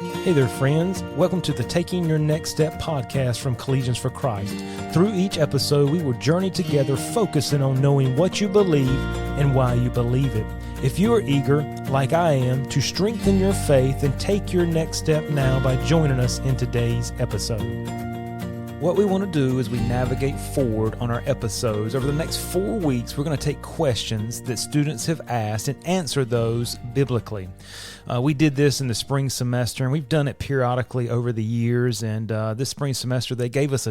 Hey there, friends. Welcome to the Taking Your Next Step podcast from Collegians for Christ. Through each episode, we will journey together focusing on knowing what you believe and why you believe it. If you are eager, like I am, to strengthen your faith, then take your next step now by joining us in today's episode. What we want to do as we navigate forward on our episodes, over the next 4 weeks, we're going to take questions that students have asked and answer those biblically. We did this in the spring semester, and we've done it periodically over the years. And this spring semester, they gave us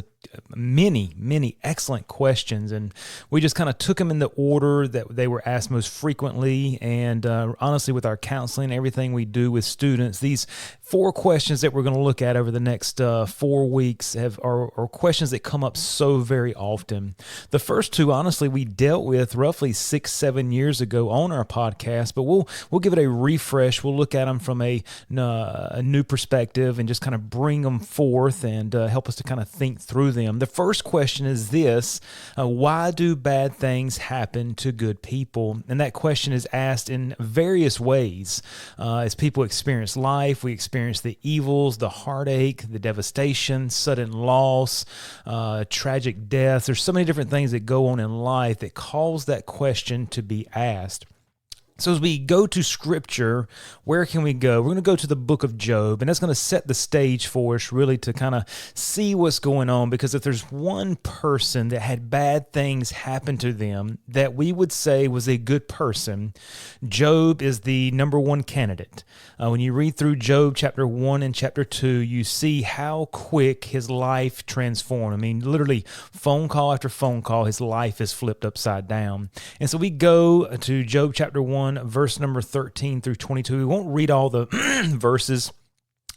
many excellent questions, and we just kind of took them in the order that they were asked most frequently. And honestly, with our counseling and everything we do with students, these 4 questions that we're going to look at over the next 4 weeks are questions that come up so very often. The first 2, honestly, we dealt with roughly 6-7 years ago on our podcast, but we'll give it a refresh. We'll look at them from a new perspective and just kind of bring them forth and help us to kind of think through them. The first question is this: why do bad things happen to good people? And that question is asked in various ways. As people experience life, we experience the evils, the heartache, the devastation, sudden loss, tragic death. There's so many different things that go on in life that cause that question to be asked. So as we go to Scripture, where can we go? We're going to go to the book of Job, and that's going to set the stage for us really to kind of see what's going on, because if there's one person that had bad things happen to them that we would say was a good person, Job is the number one candidate. When you read through Job chapter 1 and chapter 2, you see how quick his life transformed. I mean, literally phone call after phone call, his life is flipped upside down. And so we go to Job chapter 1, verse number 13 through 22. We won't read all the verses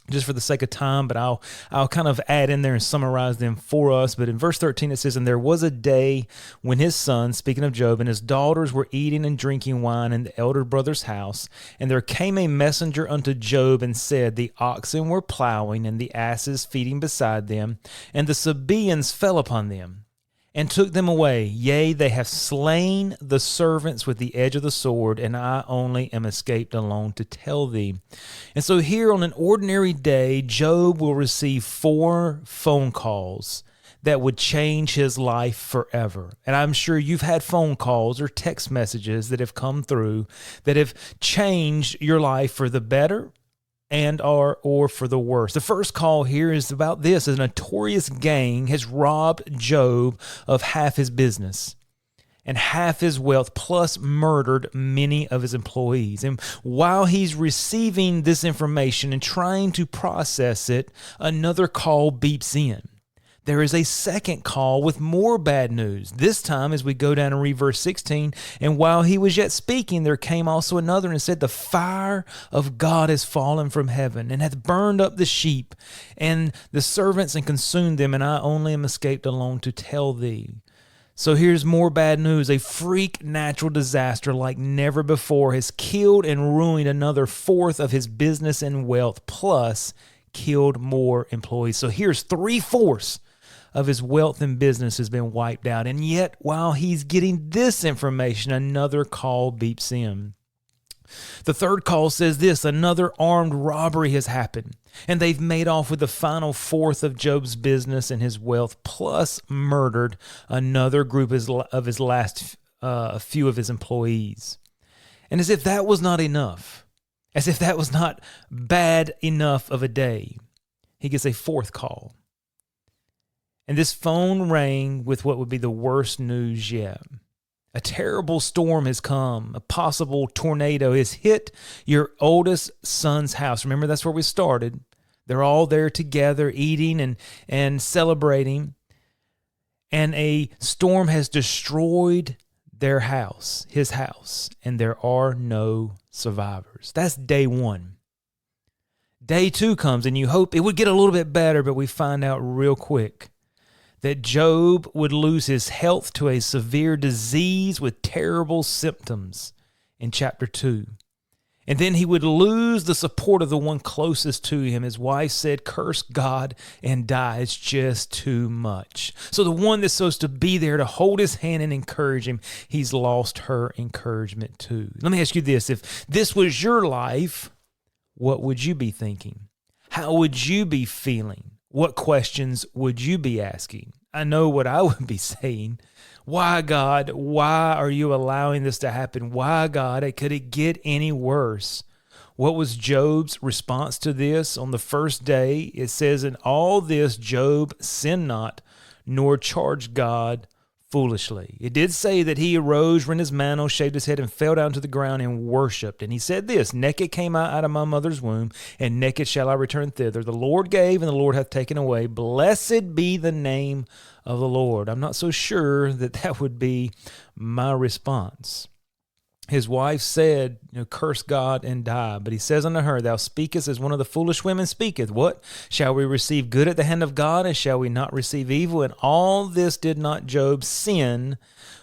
just for the sake of time, but I'll kind of add in there and summarize them for us. But in verse 13 it says, "And there was a day when his sons," speaking of Job, "and his daughters were eating and drinking wine in the elder brother's house. And there came a messenger unto Job and said, The oxen were plowing and the asses feeding beside them, and the Sabaeans fell upon them and took them away. Yea, they have slain the servants with the edge of the sword, and I only am escaped alone to tell thee." And so here on an ordinary day, Job will receive 4 phone calls that would change his life forever. And I'm sure you've had phone calls or text messages that have come through that have changed your life for the better and or for the worse. The first call here is about this: a notorious gang has robbed Job of half his business and half his wealth, plus murdered many of his employees. And while he's receiving this information and trying to process it, another call beeps in. There is a second call with more bad news. This time, as we go down and read verse 16, "And while he was yet speaking, there came also another and said, The fire of God is fallen from heaven, and hath burned up the sheep and the servants, and consumed them, and I only am escaped alone to tell thee." So here's more bad news. A freak natural disaster like never before has killed and ruined another fourth of his business and wealth, plus killed more employees. So here's 3/4 of his wealth and business has been wiped out. And yet, while he's getting this information, another call beeps in. The third call says this: another armed robbery has happened, and they've made off with the final fourth of Job's business and his wealth, plus murdered another group of his last few of his employees. And as if that was not enough, as if that was not bad enough of a day, he gets a 4th call. And this phone rang with what would be the worst news yet. A terrible storm has come. A possible tornado has hit your oldest son's house. Remember, that's where we started. They're all there together, eating and celebrating. And a storm has destroyed their house, his house, and there are no survivors. That's day 1. Day 2 comes, and you hope it would get a little bit better, but we find out real quick that Job would lose his health to a severe disease with terrible symptoms in chapter 2. And then he would lose the support of the one closest to him. His wife said, "Curse God and die. It's just too much." So the one that's supposed to be there to hold his hand and encourage him, he's lost her encouragement too. Let me ask you this. If this was your life, what would you be thinking? How would you be feeling? What questions would you be asking? I know what I would be saying. Why, God? Why are you allowing this to happen? Why, God? Could it get any worse? What was Job's response to this? On the first day, it says, "In all this, Job sinned not, nor charged God foolishly." It did say that he arose, rent his mantle, shaved his head, and fell down to the ground and worshipped. And he said this, "Naked came I out of my mother's womb, and naked shall I return thither. The Lord gave, and the Lord hath taken away. Blessed be the name of the Lord." I'm not so sure that that would be my response. His wife said, "Curse God and die." But he says unto her, "Thou speakest as one of the foolish women speaketh. What? Shall we receive good at the hand of God, and shall we not receive evil? And all this did not Job sin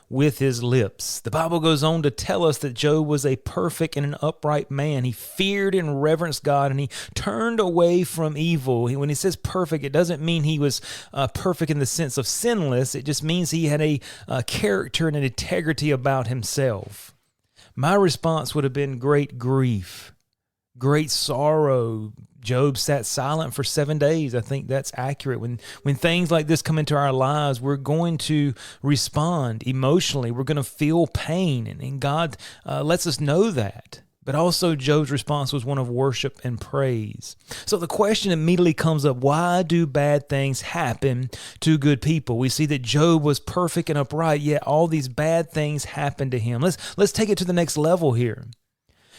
with his lips." The Bible goes on to tell us that Job was a perfect and an upright man. He feared and reverenced God, and he turned away from evil. When he says perfect, it doesn't mean he was perfect in the sense of sinless. It just means he had a character and an integrity about himself. My response would have been great grief, great sorrow. Job sat silent for 7 days. I think that's accurate. When things like this come into our lives, we're going to respond emotionally. We're going to feel pain, and God lets us know that. But also Job's response was one of worship and praise. So the question immediately comes up, why do bad things happen to good people? We see that Job was perfect and upright, yet all these bad things happened to him. Let's take it to the next level here.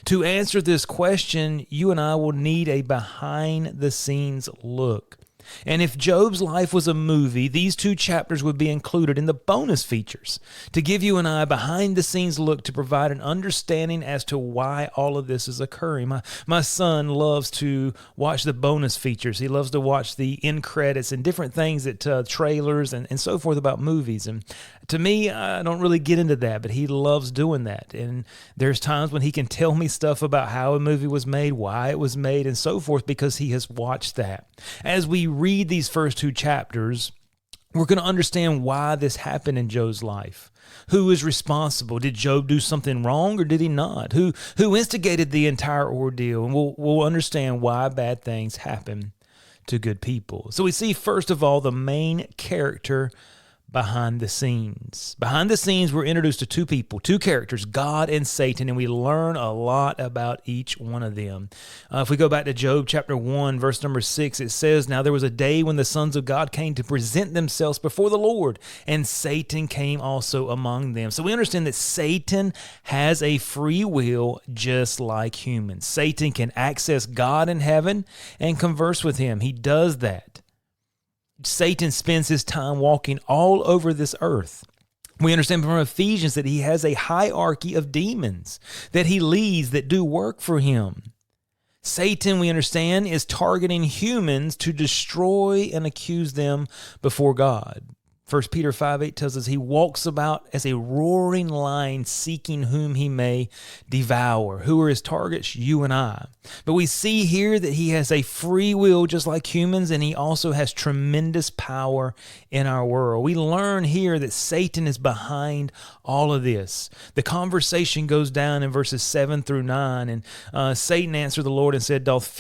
To answer this question, you and I will need a behind-the-scenes look. And if Job's life was a movie, these 2 chapters would be included in the bonus features to give you and I a behind-the-scenes look to provide an understanding as to why all of this is occurring. My son loves to watch the bonus features. He loves to watch the end credits and different things that trailers and so forth about movies. And to me, I don't really get into that, but he loves doing that. And there's times when he can tell me stuff about how a movie was made, why it was made, and so forth, because he has watched that. As we read these first 2 chapters, we're going to understand why this happened in Job's life. Who is responsible? Did Job do something wrong, or did he not? Who instigated the entire ordeal? And we'll understand why bad things happen to good people. So we see, first of all, the main character behind the scenes. Behind the scenes, we're introduced to 2 people, 2 characters, God and Satan, and we learn a lot about each one of them. If we go back to Job chapter 1, verse number 6, it says, "Now there was a day when the sons of God came to present themselves before the Lord, and Satan came also among them." So we understand that Satan has a free will just like humans. Satan can access God in heaven and converse with him. He does that. Satan spends his time walking all over this earth. We understand from Ephesians that he has a hierarchy of demons that he leads that do work for him. Satan, we understand, is targeting humans to destroy and accuse them before God. 1 Peter 5:8 tells us he walks about as a roaring lion seeking whom he may devour. Who are his targets? You and I. But we see here that he has a free will just like humans, and he also has tremendous power in our world. We learn here that Satan is behind all of this. The conversation goes down in verses 7 through 9, and Satan answered the Lord and said, Doth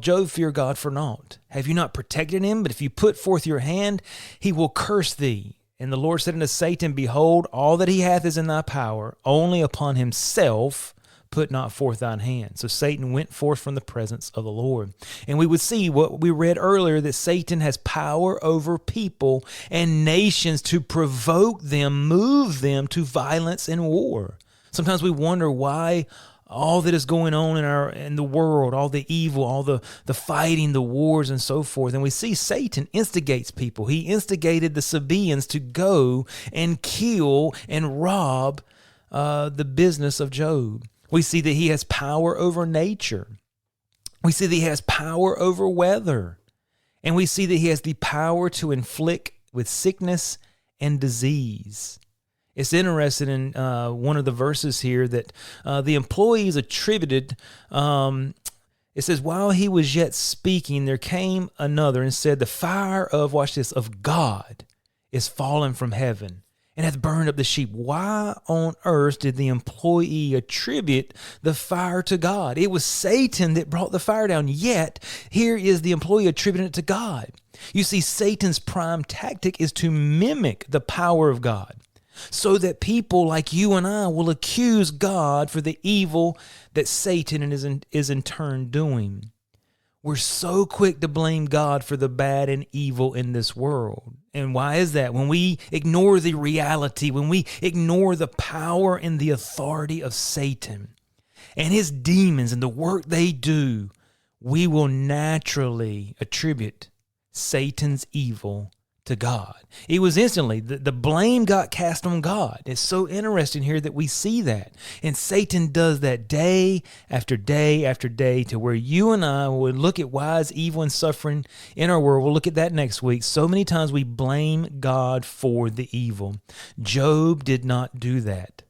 Job fear God for naught? Have you not protected him? But if you put forth your hand, he will curse thee. And the Lord said unto Satan, Behold, all that he hath is in thy power, only upon himself put not forth thine hand. So Satan went forth from the presence of the Lord. And we would see what we read earlier, that Satan has power over people and nations to provoke them, move them to violence and war. Sometimes we wonder why all that is going on in the world, all the evil, all the fighting, the wars, and so forth. And we see Satan instigates people. He instigated the Sabaeans to go and kill and rob the business of Job. We see that he has power over nature. We see that he has power over weather. And we see that he has the power to inflict with sickness and disease. It's interesting in one of the verses here that the employees attributed, it says, while he was yet speaking, there came another and said, the fire of, watch this, of God is fallen from heaven and hath burned up the sheep. Why on earth did the employee attribute the fire to God? It was Satan that brought the fire down, yet here is the employee attributing it to God. You see, Satan's prime tactic is to mimic the power of God, so that people like you and I will accuse God for the evil that Satan is in turn doing. We're so quick to blame God for the bad and evil in this world. And why is that? When we ignore the reality, when we ignore the power and the authority of Satan and his demons and the work they do, we will naturally attribute Satan's evil to God. It was instantly, the blame got cast on God. It's so interesting here that we see that. And Satan does that day after day after day, to where you and I would look at why is evil and suffering in our world. We'll look at that next week. So many times we blame God for the evil. Job did not do that.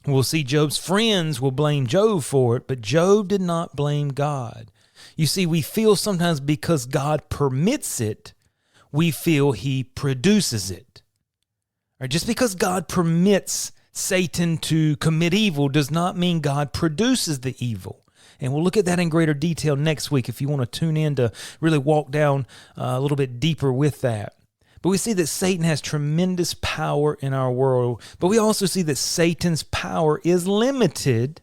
We'll see Job's friends will blame Job for it, but Job did not blame God. You see, we feel sometimes because God permits it, we feel he produces it. Or just because God permits Satan to commit evil does not mean God produces the evil. And we'll look at that in greater detail next week if you want to tune in to really walk down a little bit deeper with that. But we see that Satan has tremendous power in our world, but we also see that Satan's power is limited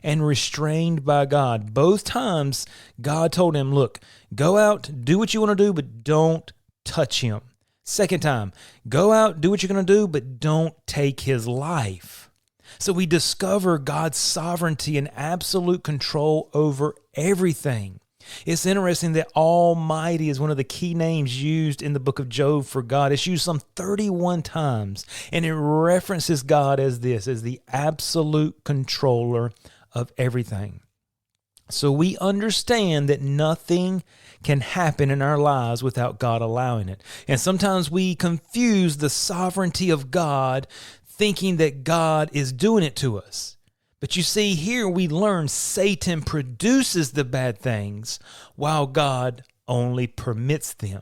and restrained by God. Both times God told him, look, go out, do what you want to do, but don't touch him. Second time, go out, do what you're going to do, but don't take his life. So we discover God's sovereignty and absolute control over everything. It's interesting that Almighty is one of the key names used in the book of Job for God. It's used some 31 times, and it references God as this, as the absolute controller of everything. So we understand that nothing can happen in our lives without God allowing it. And sometimes we confuse the sovereignty of God, thinking that God is doing it to us. But you see, here we learn Satan produces the bad things while God only permits them.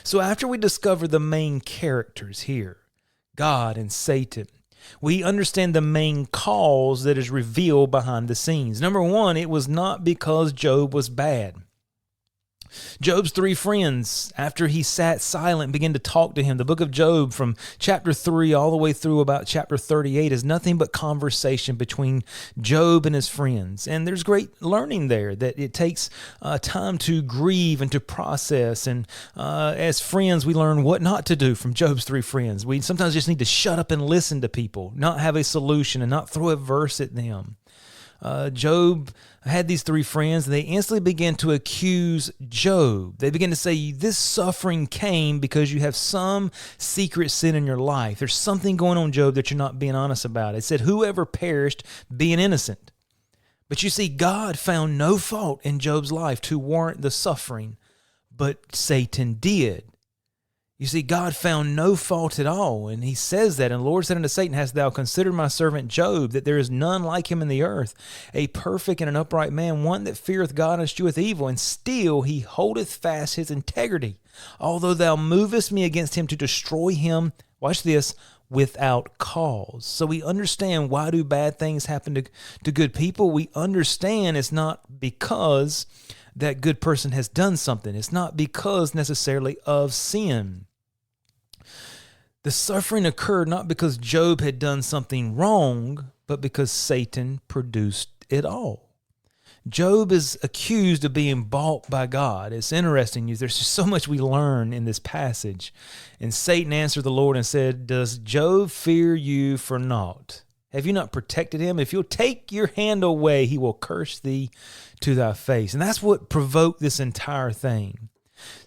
So after we discover the main characters here, God and Satan, we understand the main cause that is revealed behind the scenes. Number one, it was not because Job was bad. Job's three friends, after he sat silent, began to talk to him. The book of Job from chapter 3 all the way through about chapter 38 is nothing but conversation between Job and his friends. And there's great learning there that it takes time to grieve and to process. And as friends, we learn what not to do from Job's three friends. We sometimes just need to shut up and listen to people, not have a solution and not throw a verse at them. Job had these three friends, and they instantly began to accuse Job. They began to say, this suffering came because you have some secret sin in your life. There's something going on, Job, that you're not being honest about. It said, whoever perished, being innocent. But you see, God found no fault in Job's life to warrant the suffering, but Satan did. You see, God found no fault at all, and he says that, and the Lord said unto Satan, hast thou considered my servant Job, that there is none like him in the earth, a perfect and an upright man, one that feareth God and escheweth evil, and still he holdeth fast his integrity, although thou movest me against him to destroy him, watch this, without cause. So we understand, why do bad things happen to good people? We understand it's not because that good person has done something. It's not because necessarily of sin. The suffering occurred not because Job had done something wrong, but because Satan produced it all. Job is accused of being bought by God. It's interesting. There's just so much we learn in this passage. And Satan answered the Lord and said, does Job fear you for naught? Have you not protected him? If you'll take your hand away, he will curse thee to thy face. And that's what provoked this entire thing.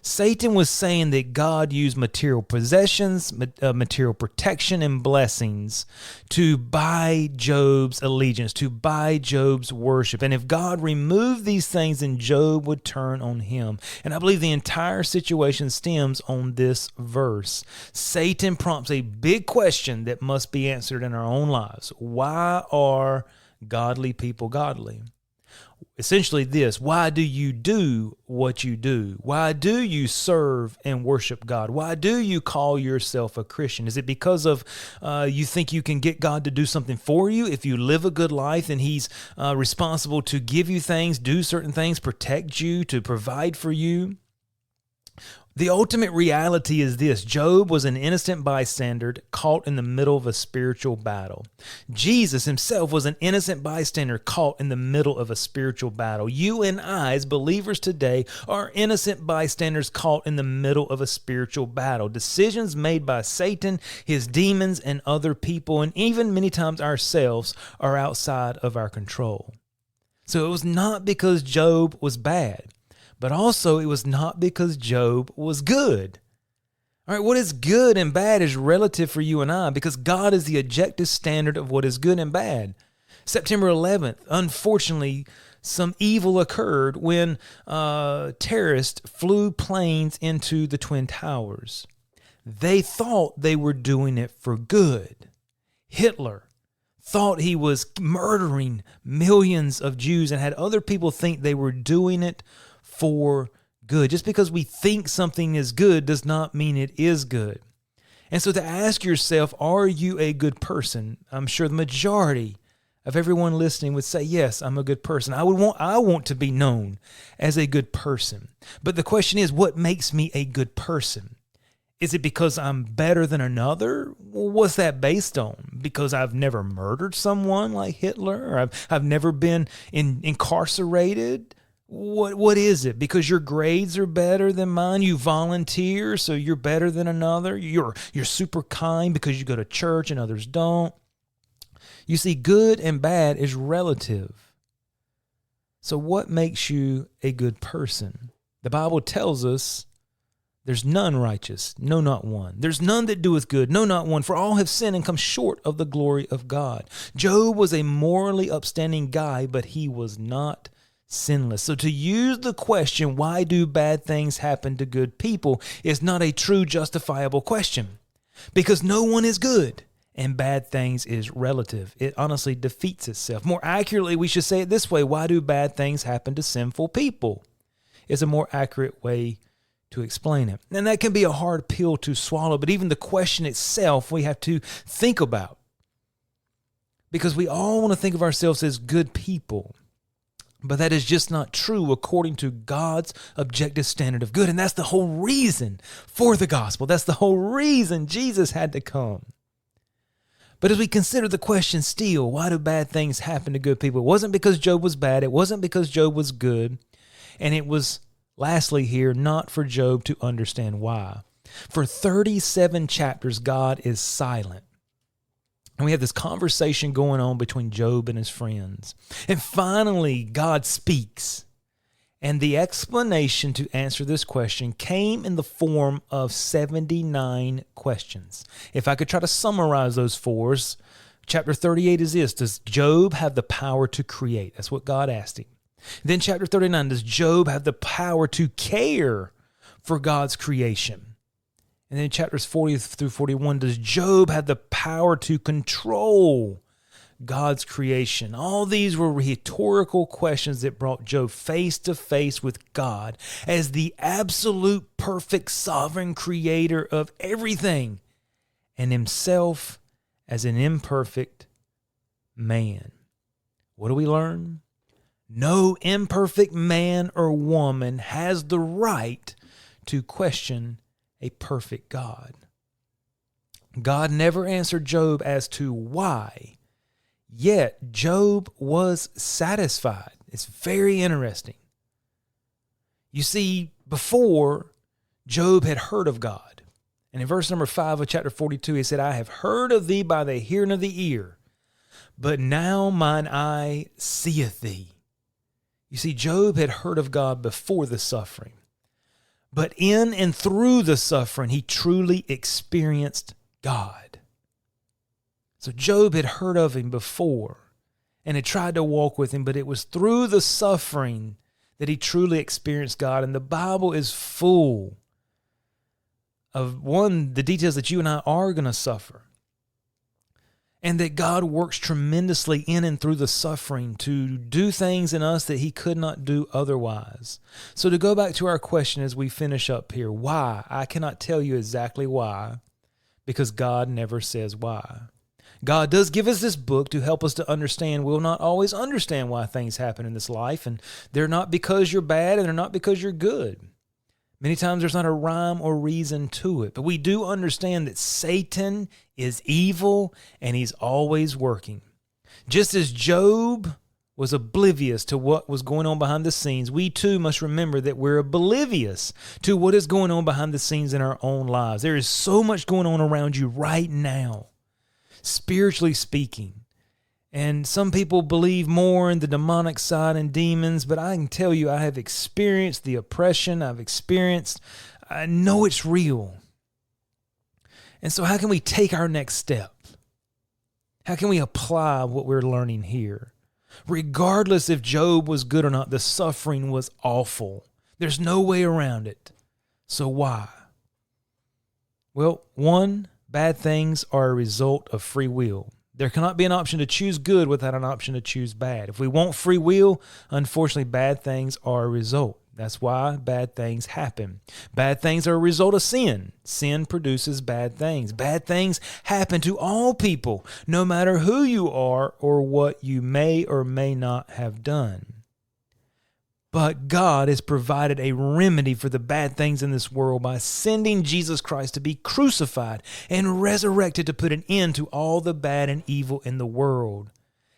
Satan was saying that God used material possessions, material protection, and blessings to buy Job's allegiance, to buy Job's worship. And if God removed these things, then Job would turn on him. And I believe the entire situation stems on this verse. Satan prompts a big question that must be answered in our own lives. Why are godly people godly? essentially this: why do you do what you do? Why do you serve and worship God? Why do you call yourself a Christian? Is it because of you think you can get God to do something for you? If you live a good life, and He's responsible to give you things, do certain things, protect you, to provide for you? The ultimate reality is this: Job was an innocent bystander caught in the middle of a spiritual battle. Jesus himself was an innocent bystander caught in the middle of a spiritual battle. You and I, as believers today, are innocent bystanders caught in the middle of a spiritual battle. Decisions made by Satan, his demons, and other people, and even many times ourselves, are outside of our control. So it was not because Job was bad, but also it was not because Job was good. All right, what is good and bad is relative for you and I, because God is the objective standard of what is good and bad. September 11th, unfortunately, some evil occurred when terrorists flew planes into the Twin Towers. They thought they were doing it for good. Hitler thought he was murdering millions of Jews and had other people think they were doing it for good. Just because we think something is good does not mean it is good. And so to ask yourself, are you a good person? I'm sure the majority of everyone listening would say, yes, I'm a good person. I want to be known as a good person. But the question is, what makes me a good person? Is it because I'm better than another? Well, what's that based on? Because I've never murdered someone like Hitler, or I've never been incarcerated? What is it? Because your grades are better than mine? You volunteer, so you're better than another? You're super kind because you go to church and others don't? You see, good and bad is relative. So what makes you a good person? The Bible tells us there's none righteous, no, not one. There's none that doeth good, no, not one. For all have sinned and come short of the glory of God. Job was a morally upstanding guy, but he was not sinless. So to use the question, why do bad things happen to good people, is not a true justifiable question, because no one is good and bad things is relative. It honestly defeats itself. More accurately, we should say it this way: why do bad things happen to sinful people? Is a more accurate way to explain it. And that can be a hard pill to swallow, but even the question itself we have to think about, because we all want to think of ourselves as good people. But that is just not true according to God's objective standard of good. And that's the whole reason for the gospel. That's the whole reason Jesus had to come. But as we consider the question still, why do bad things happen to good people? It wasn't because Job was bad. It wasn't because Job was good. And it was, lastly here, not for Job to understand why. For 37 chapters, God is silent. And we have this conversation going on between Job and his friends. And finally, God speaks. And the explanation to answer this question came in the form of 79 questions. If I could try to summarize those for us, chapter 38 is this: does Job have the power to create? That's what God asked him. Then chapter 39, does Job have the power to care for God's creation? And then chapters 40 through 41, does Job have the power to control God's creation? All these were rhetorical questions that brought Job face to face with God as the absolute perfect sovereign creator of everything, and himself as an imperfect man. What do we learn? No imperfect man or woman has the right to question a perfect God. God never answered Job as to why, yet Job was satisfied. It's very interesting. You see, before, Job had heard of God. And in verse number 5 of chapter 42, he said, I have heard of thee by the hearing of the ear, but now mine eye seeth thee. You see, Job had heard of God before the suffering. But in and through the suffering, he truly experienced God. So Job had heard of him before and had tried to walk with him, but it was through the suffering that he truly experienced God. And the Bible is full of, the details that you and I are going to suffer. and that God works tremendously in and through the suffering to do things in us that he could not do otherwise. So to go back to our question as we finish up here, why? I cannot tell you exactly why, because God never says why. God does give us this book to help us to understand. We'll not always understand why things happen in this life, and they're not because you're bad and they're not because you're good. Many times there's not a rhyme or reason to it, but we do understand that Satan is evil and he's always working. Just as Job was oblivious to what was going on behind the scenes, we too must remember that we're oblivious to what is going on behind the scenes in our own lives. There is so much going on around you right now, spiritually speaking. And some people believe more in the demonic side and demons, but I can tell you I have experienced the oppression I know it's real. And so how can we take our next step? How can we apply what we're learning here? Regardless if Job was good or not, the suffering was awful. There's no way around it. So why? Well, one, bad things are a result of free will. There cannot be an option to choose good without an option to choose bad. If we want free will, unfortunately, bad things are a result. That's why bad things happen. Bad things are a result of sin. Sin produces bad things. Bad things happen to all people, no matter who you are or what you may or may not have done. But God has provided a remedy for the bad things in this world by sending Jesus Christ to be crucified and resurrected to put an end to all the bad and evil in the world.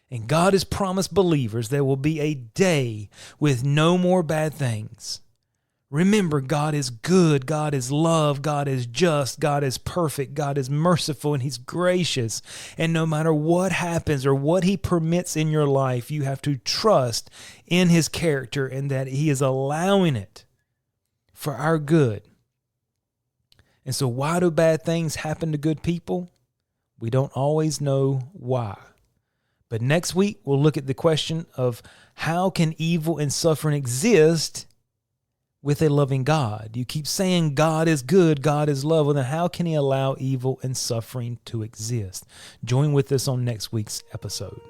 And God has promised believers there will be a day with no more bad things. Remember, God is good, God is love, God is just, God is perfect, God is merciful, and he's gracious. And no matter what happens or what he permits in your life, you have to trust in his character and that he is allowing it for our good. And so why do bad things happen to good people? We don't always know why. But next week, we'll look at the question of how can evil and suffering exist with a loving God? You keep saying God is good, God is love. Well, then how can he allow evil and suffering to exist? Join with us on next week's episode.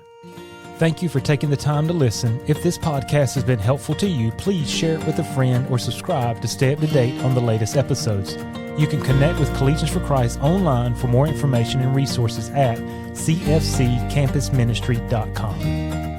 Thank you for taking the time to listen. If this podcast has been helpful to you, please share it with a friend or subscribe to stay up to date on the latest episodes. You can connect with Collegians for Christ online for more information and resources at cfccampusministry.com.